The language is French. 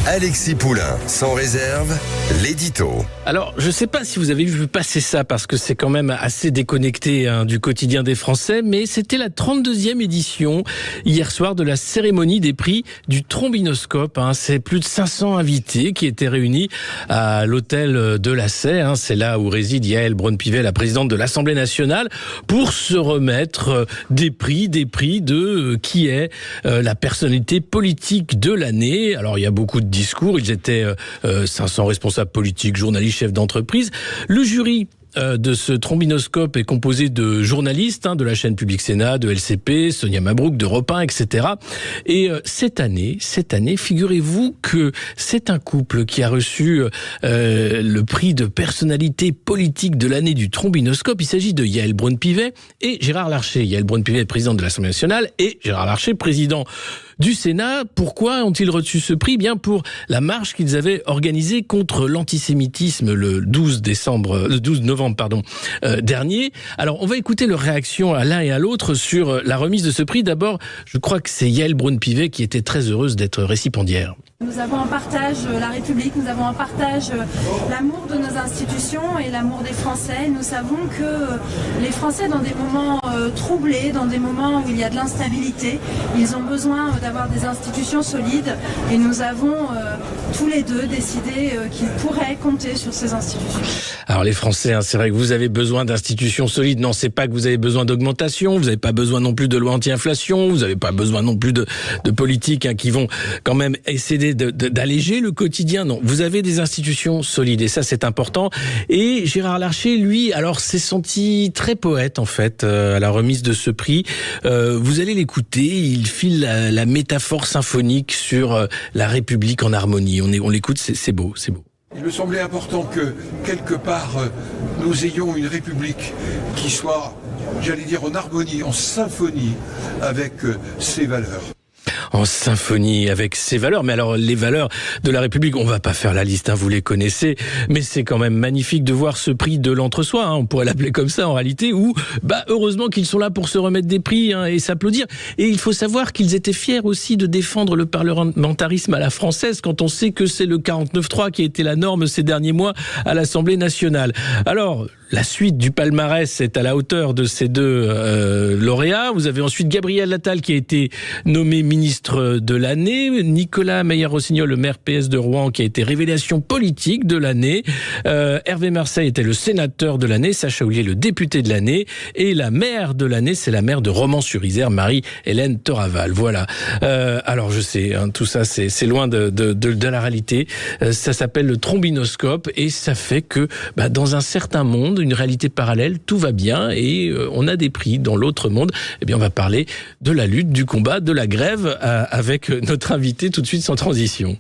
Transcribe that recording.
Alexis Poulain, sans réserve, l'édito. Alors, je ne sais pas si vous avez vu passer ça, parce que c'est quand même assez déconnecté du quotidien des Français, mais c'était la 32e édition, hier soir, de la cérémonie des prix du Trombinoscope. C'est plus de 500 invités qui étaient réunis à l'hôtel de la Sey. C'est là où réside Yaël Braun-Pivet, la présidente de l'Assemblée nationale, pour se remettre des prix de qui est la personnalité politique de l'année. Alors, il y a beaucoup de discours, ils étaient 500 responsables politiques, journalistes, chefs d'entreprise. Le jury de ce trombinoscope est composé de journalistes de la chaîne Public Sénat, de LCP, Sonia Mabrouk, d'Europe 1, etc. Et cette année, figurez-vous que c'est un couple qui a reçu le prix de personnalité politique de l'année du trombinoscope. Il s'agit de Yaël Braun-Pivet et Gérard Larcher. Yaël Braun-Pivet, président de l'Assemblée nationale, et Gérard Larcher, président du Sénat. Pourquoi ont-ils reçu ce prix ? Bien pour la marche qu'ils avaient organisée contre l'antisémitisme le 12 novembre dernier. Alors, on va écouter leur réaction à l'un et à l'autre sur la remise de ce prix. D'abord, je crois que c'est Yaël Braun-Pivet qui était très heureuse d'être récipiendaire. Nous avons en partage la République, nous avons en partage l'amour de nos institutions et l'amour des Français. Nous savons que les Français, dans des moments troublés, dans des moments où il y a de l'instabilité, ils ont besoin d'avoir des institutions solides, et nous avons tous les deux décidé qu'ils pourraient compter sur ces institutions. Alors les Français, c'est vrai que vous avez besoin d'institutions solides. Non, c'est pas que vous avez besoin d'augmentation, vous n'avez pas besoin non plus de loi anti-inflation, vous n'avez pas besoin non plus de politiques qui vont quand même essayer d'alléger le quotidien. Non, vous avez des institutions solides, et ça c'est important. Et Gérard Larcher, lui, alors s'est senti très poète en fait à la remise de ce prix. Vous allez l'écouter, il file la métaphore symphonique sur la République en harmonie. On l'écoute, c'est beau, c'est beau. Il me semblait important que, quelque part, nous ayons une République qui soit, j'allais dire, en harmonie, en symphonie avec ses valeurs. En symphonie avec ses valeurs. Mais alors, les valeurs de la République, on va pas faire la liste, vous les connaissez, mais c'est quand même magnifique de voir ce prix de l'entre-soi, on pourrait l'appeler comme ça en réalité, où, heureusement qu'ils sont là pour se remettre des prix et s'applaudir. Et il faut savoir qu'ils étaient fiers aussi de défendre le parlementarisme à la française, quand on sait que c'est le 49.3 qui a été la norme ces derniers mois à l'Assemblée nationale. Alors, la suite du palmarès est à la hauteur de ces deux lauréats. Vous avez ensuite Gabriel Attal qui a été nommé ministre de l'année, Nicolas Meyer-Rossignol, le maire PS de Rouen, qui a été révélation politique de l'année, Hervé Marseille était le sénateur de l'année, Sacha Houlier le député de l'année, et la maire de l'année, c'est la maire de Romans-sur-Isère, Marie-Hélène Toraval. Voilà. Alors je sais, tout ça c'est loin de la réalité. Ça s'appelle le trombinoscope, et ça fait que dans un certain monde, une réalité parallèle, tout va bien, et on a des prix dans l'autre monde. Eh bien, on va parler de la lutte, du combat, de la grève avec notre invité tout de suite sans transition.